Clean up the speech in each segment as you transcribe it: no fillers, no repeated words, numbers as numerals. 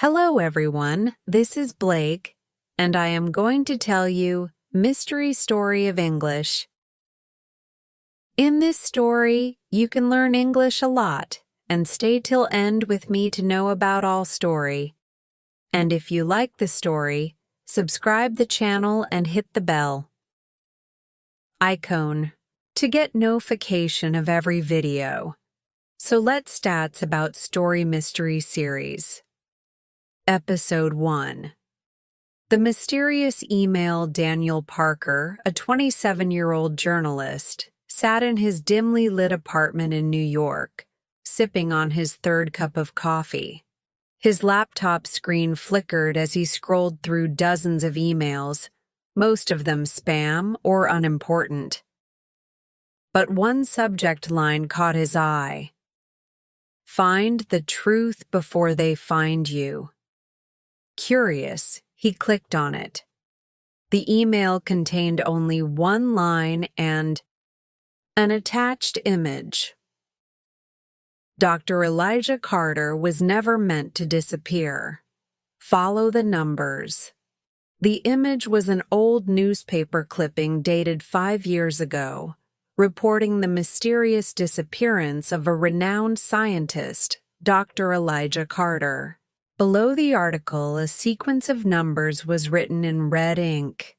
Hello, everyone. This is Blake, and I am going to tell you Mystery Story of English. In this story, you can learn English a lot, and stay till end with me to know about all story. And if you like the story, subscribe the channel and hit the bell icon to get notification of every video. So let's stats about Story Mystery Series. Episode 1. The mysterious email. Daniel Parker, a 27-year-old journalist, sat in his dimly lit apartment in New York, sipping on his third cup of coffee. His laptop screen flickered as he scrolled through dozens of emails, most of them spam or unimportant. But one subject line caught his eye. Find the truth before they find you. Curious, he clicked on it. The email contained only one line and an attached image. Dr. Elijah Carter was never meant to disappear. Follow the numbers. The image was an old newspaper clipping dated 5 years ago, reporting the mysterious disappearance of a renowned scientist, Dr. Elijah Carter. Below the article, a sequence of numbers was written in red ink.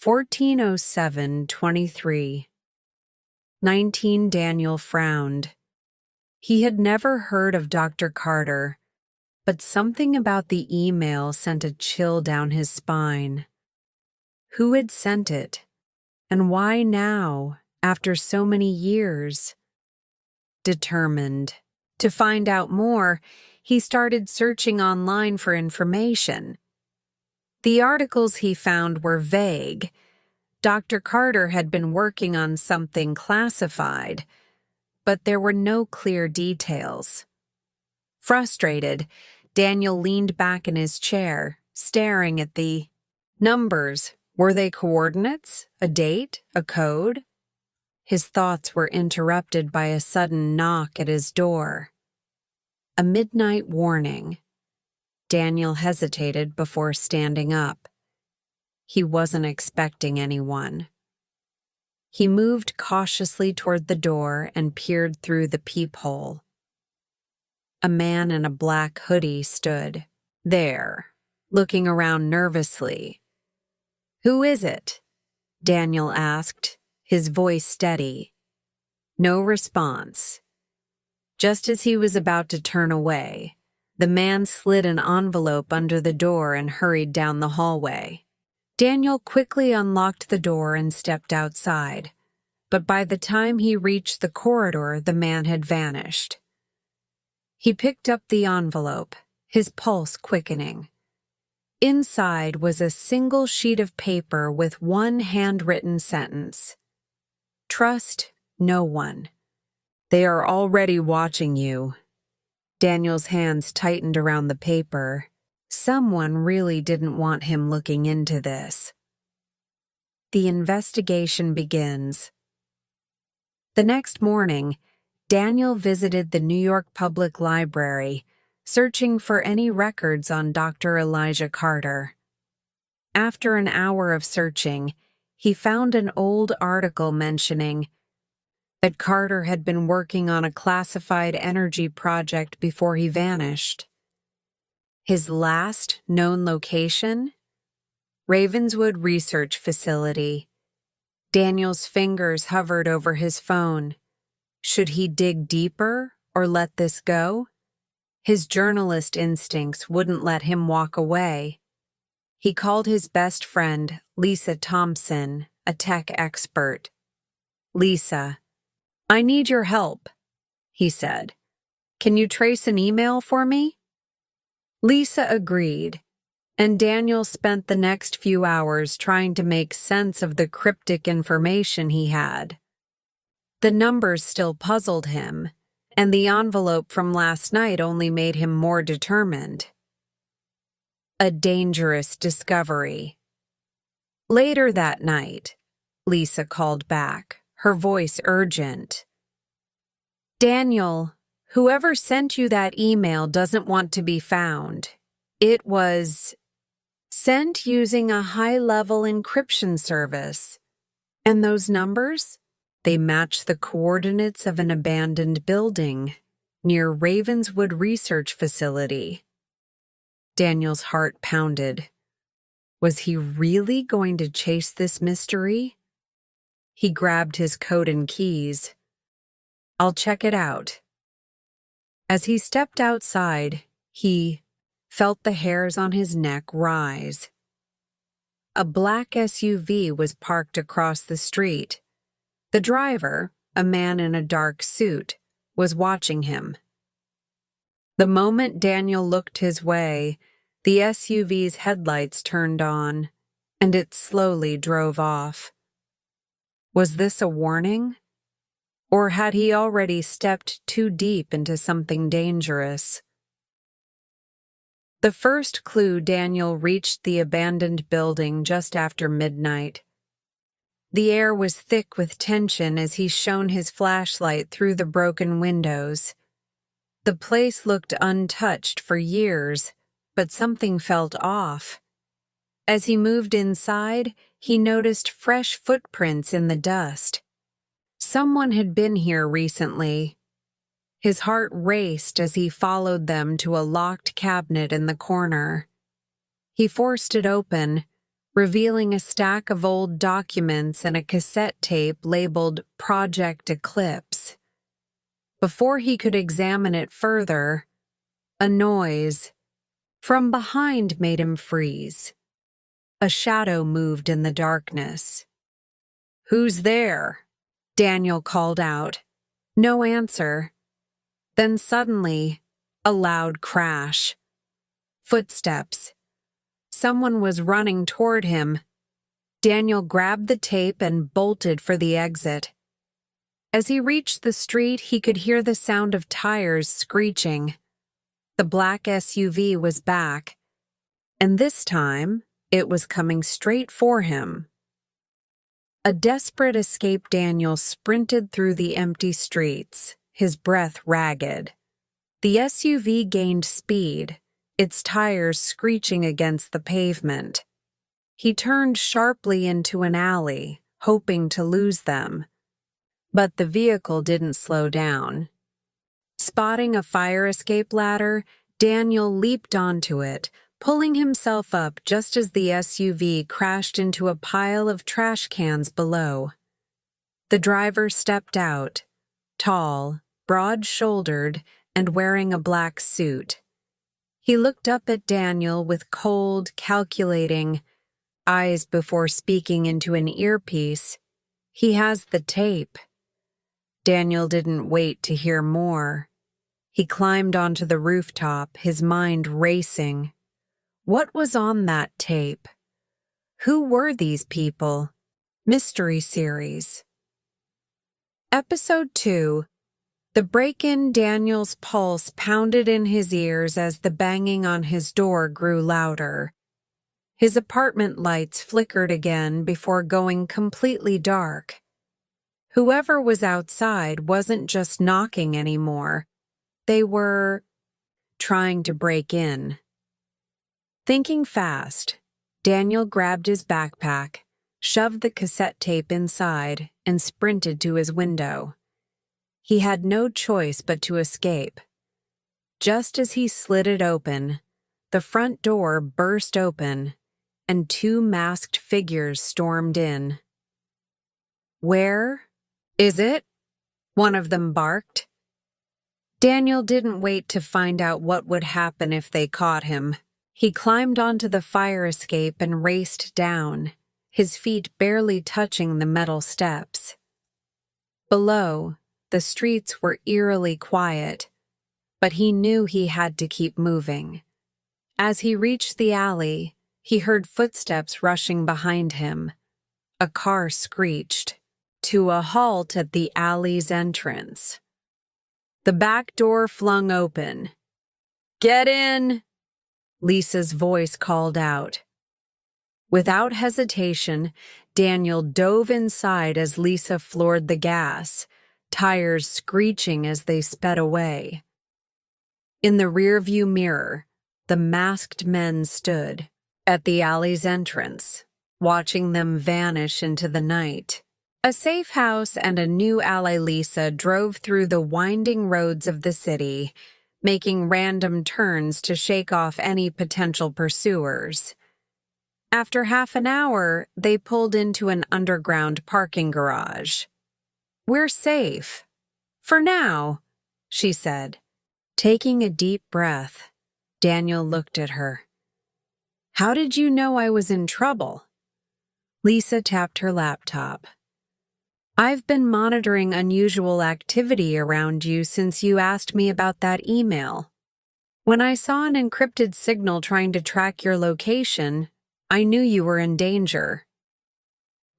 1407-23. 19. Daniel frowned. He had never heard of Dr. Carter, but something about the email sent a chill down his spine. Who had sent it? And why now, after so many years? Determined to find out more, he started searching online for information. The articles he found were vague. Dr. Carter had been working on something classified, but there were no clear details. Frustrated, Daniel leaned back in his chair, staring at the numbers. Were they coordinates? A date? A code? His thoughts were interrupted by a sudden knock at his door. A midnight warning. Daniel hesitated before standing up. He wasn't expecting anyone. He moved cautiously toward the door and peered through the peephole. A man in a black hoodie stood there, looking around nervously. "Who is it?" Daniel asked, his voice steady. No response. Just as he was about to turn away, the man slid an envelope under the door and hurried down the hallway. Daniel quickly unlocked the door and stepped outside, but by the time he reached the corridor, the man had vanished. He picked up the envelope, his pulse quickening. Inside was a single sheet of paper with one handwritten sentence. Trust no one. They are already watching you. Daniel's hands tightened around the paper. Someone really didn't want him looking into this. The investigation begins. The next morning, Daniel visited the New York Public Library, searching for any records on Dr. Elijah Carter. After an hour of searching, he found an old article mentioning that Carter had been working on a classified energy project before he vanished. His last known location? Ravenswood Research Facility. Daniel's fingers hovered over his phone. Should he dig deeper or let this go? His journalist instincts wouldn't let him walk away. He called his best friend, Lisa Thompson, a tech expert. "Lisa, I need your help," he said. "Can you trace an email for me?" Lisa agreed, and Daniel spent the next few hours trying to make sense of the cryptic information he had. The numbers still puzzled him, and the envelope from last night only made him more determined. A dangerous discovery. Later that night, Lisa called back, her voice urgent. "Daniel, Whoever sent you that email doesn't want to be found. It was sent using a high-level encryption service. And those numbers? They match the coordinates of an abandoned building near Ravenswood Research Facility. Daniel's heart pounded. Was he really going to chase this mystery? He grabbed his coat and keys. I'll check it out. As he stepped outside, he felt the hairs on his neck rise. A black SUV was parked across the street. The driver, a man in a dark suit, was watching him. The moment Daniel looked his way, the SUV's headlights turned on, and it slowly drove off. Was this a warning? Or had he already stepped too deep into something dangerous? The first clue, Daniel reached the abandoned building just after midnight. The air was thick with tension as he shone his flashlight through the broken windows. The place looked untouched for years, but something felt off. As he moved inside, he noticed fresh footprints in the dust. Someone had been here recently. His heart raced as he followed them to a locked cabinet in the corner. He forced it open, revealing a stack of old documents and a cassette tape labeled Project Eclipse. Before he could examine it further, a noise from behind made him freeze. A shadow moved in the darkness. "Who's there?" Daniel called out. No answer. Then suddenly, a loud crash. Footsteps. Someone was running toward him. Daniel grabbed the tape and bolted for the exit. As he reached the street, he could hear the sound of tires screeching. The black SUV was back, and this time, it was coming straight for him. A desperate escape, Daniel sprinted through the empty streets, his breath ragged. The SUV gained speed, its tires screeching against the pavement. He turned sharply into an alley, hoping to lose them. But the vehicle didn't slow down. Spotting a fire escape ladder, Daniel leaped onto it, pulling himself up just as the SUV crashed into a pile of trash cans below. The driver stepped out, tall, broad-shouldered, and wearing a black suit. He looked up at Daniel with cold, calculating eyes before speaking into an earpiece. "He has the tape." Daniel didn't wait to hear more. He climbed onto the rooftop, his mind racing. What was on that tape? Who were these people? Mystery Series. Episode 2. The break-in. Daniel's pulse pounded in his ears as the banging on his door grew louder. His apartment lights flickered again before going completely dark. Whoever was outside wasn't just knocking anymore. They were trying to break in. Thinking fast, Daniel grabbed his backpack, shoved the cassette tape inside, and sprinted to his window. He had no choice but to escape. Just as he slid it open, the front door burst open, and two masked figures stormed in. "Where is it?" one of them barked. Daniel didn't wait to find out what would happen if they caught him. He climbed onto the fire escape and raced down, his feet barely touching the metal steps. Below, the streets were eerily quiet, but he knew he had to keep moving. As he reached the alley, he heard footsteps rushing behind him. A car screeched to a halt at the alley's entrance. The back door flung open. "Get in!" Lisa's voice called out. Without hesitation, Daniel dove inside as Lisa floored the gas, tires screeching as they sped away. In the rearview mirror, the masked men stood at the alley's entrance, watching them vanish into the night. A safe house and a new ally, Lisa, drove through the winding roads of the city, making random turns to shake off any potential pursuers. After half an hour, they pulled into an underground parking garage. "We're safe. For now," she said. Taking a deep breath, Daniel looked at her. "How did you know I was in trouble?" Lisa tapped her laptop. "I've been monitoring unusual activity around you since you asked me about that email. When I saw an encrypted signal trying to track your location, I knew you were in danger."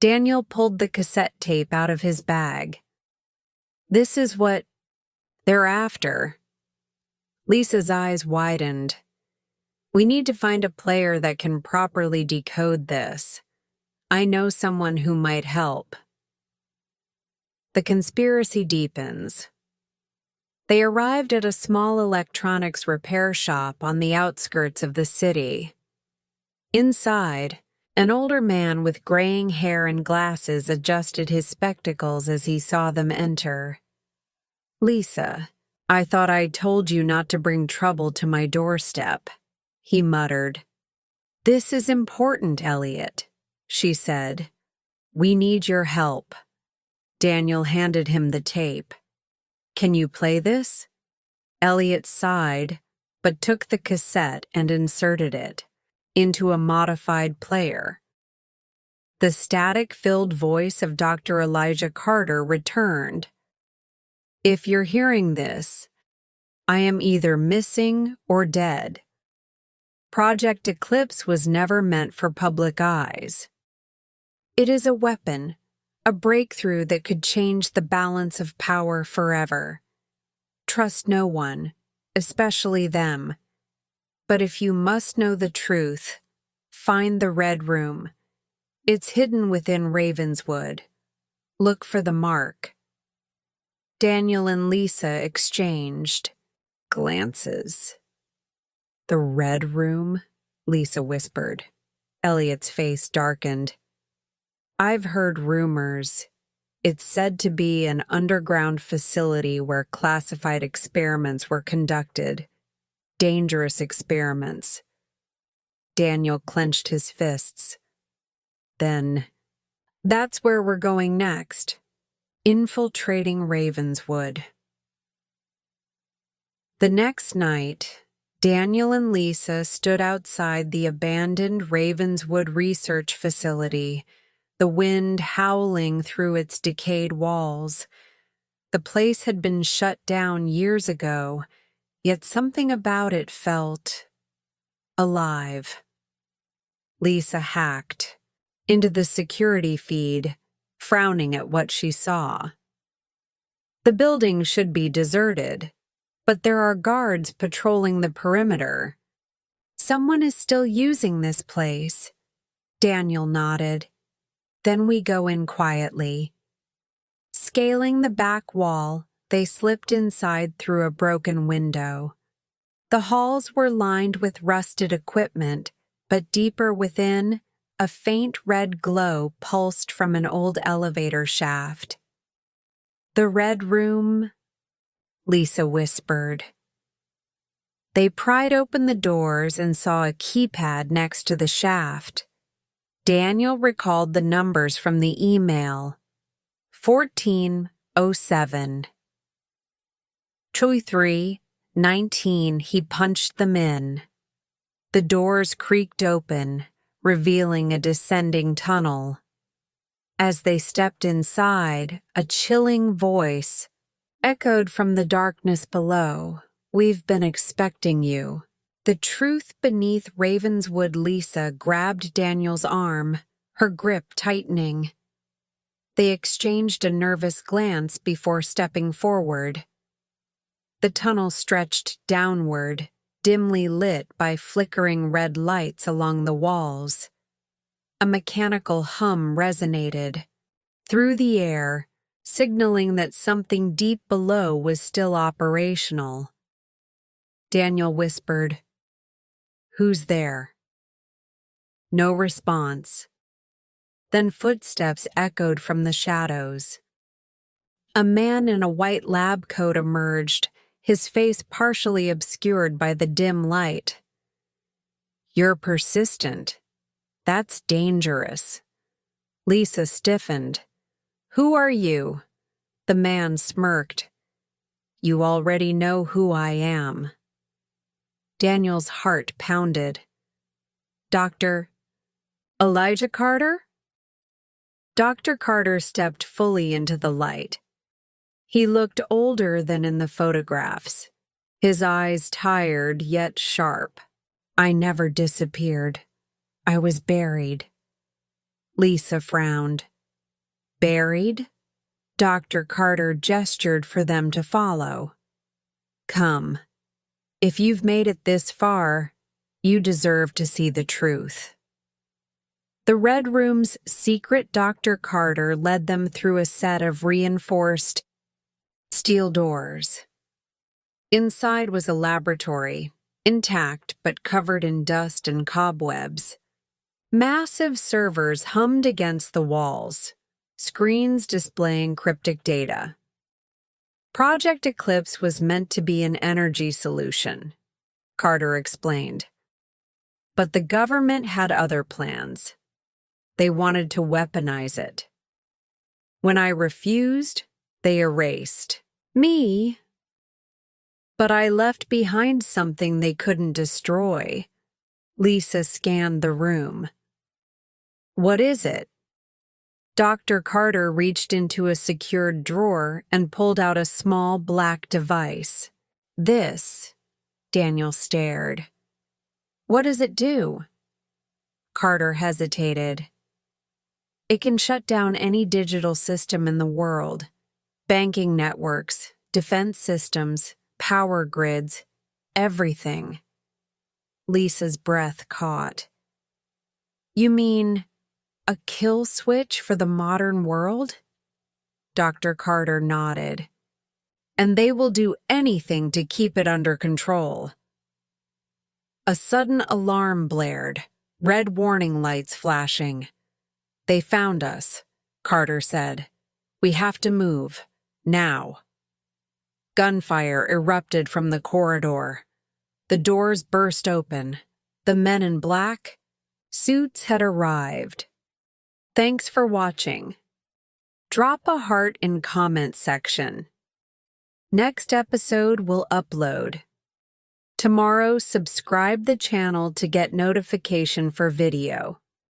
Daniel pulled the cassette tape out of his bag. "This is what they're after." Lisa's eyes widened. "We need to find a player that can properly decode this. I know someone who might help." The conspiracy deepens. They arrived at a small electronics repair shop on the outskirts of the city. Inside, an older man with graying hair and glasses adjusted his spectacles as he saw them enter. "Lisa, I thought I told you not to bring trouble to my doorstep," he muttered. "This is important, Elliot," she said. "We need your help." Daniel handed him the tape. "Can you play this?" Elliot sighed, but took the cassette and inserted it into a modified player. The static-filled voice of Dr. Elijah Carter returned. "If you're hearing this, I am either missing or dead. Project Eclipse was never meant for public eyes. It is a weapon, a breakthrough that could change the balance of power forever. Trust no one, especially them. But if you must know the truth, find the Red Room. It's hidden within Ravenswood. Look for the mark." Daniel and Lisa exchanged glances. "The Red Room?" Lisa whispered. Elliot's face darkened. "I've heard rumors. It's said to be an underground facility where classified experiments were conducted. Dangerous experiments." Daniel clenched his fists. "Then, that's where we're going next. Infiltrating Ravenswood." The next night, Daniel and Lisa stood outside the abandoned Ravenswood research facility, the wind howling through its decayed walls. The place had been shut down years ago, yet something about it felt alive. Lisa hacked into the security feed, frowning at what she saw. The building should be deserted, but there are guards patrolling the perimeter. "Someone is still using this place." Daniel nodded. "Then we go in quietly." Scaling the back wall, they slipped inside through a broken window. The halls were lined with rusted equipment, but deeper within, a faint red glow pulsed from an old elevator shaft. "The Red Room," Lisa whispered. They pried open the doors and saw a keypad next to the shaft. Daniel recalled the numbers from the email. 1407. 2319. He punched them in. The doors creaked open, revealing a descending tunnel. As they stepped inside, a chilling voice echoed from the darkness below. "We've been expecting you." The truth beneath Ravenswood. Lisa grabbed Daniel's arm, her grip tightening. They exchanged a nervous glance before stepping forward. The tunnel stretched downward, dimly lit by flickering red lights along the walls. A mechanical hum resonated. Through the air, signaling that something deep below was still operational. Daniel whispered, "Who's there?" No response. Then footsteps echoed from the shadows. A man in a white lab coat emerged, his face partially obscured by the dim light. "You're persistent. That's dangerous." Lisa stiffened. "Who are you?" The man smirked. "You already know who I am." Daniel's heart pounded. "Dr. Elijah Carter?" Dr. Carter stepped fully into the light. He looked older than in the photographs, his eyes tired yet sharp. "I never disappeared. I was buried." Lisa frowned. "Buried?" Dr. Carter gestured for them to follow. "Come. If you've made it this far, you deserve to see the truth." The Red Room's secret Dr. Carter led them through a set of reinforced steel doors. Inside was a laboratory, intact but covered in dust and cobwebs. Massive servers hummed against the walls, screens displaying cryptic data. Project Eclipse was meant to be an energy solution, Carter explained. But the government had other plans. They wanted to weaponize it. When I refused, they erased me. But I left behind something they couldn't destroy. Lisa scanned the room. "What is it?" Dr. Carter reached into a secured drawer and pulled out a small black device. "This," Daniel stared. "What does it do?" Carter hesitated. "It can shut down any digital system in the world. Banking networks, defense systems, power grids, everything." Lisa's breath caught. "You mean a kill switch for the modern world?" Dr. Carter nodded. "And they will do anything to keep it under control." A sudden alarm blared, red warning lights flashing. "They found us," Carter said. "We have to move, now." Gunfire erupted from the corridor. The doors burst open. The men in black suits had arrived. Thanks for watching. Drop a heart in comment section. Next episode will upload. Tomorrow, subscribe the channel to get notification for video.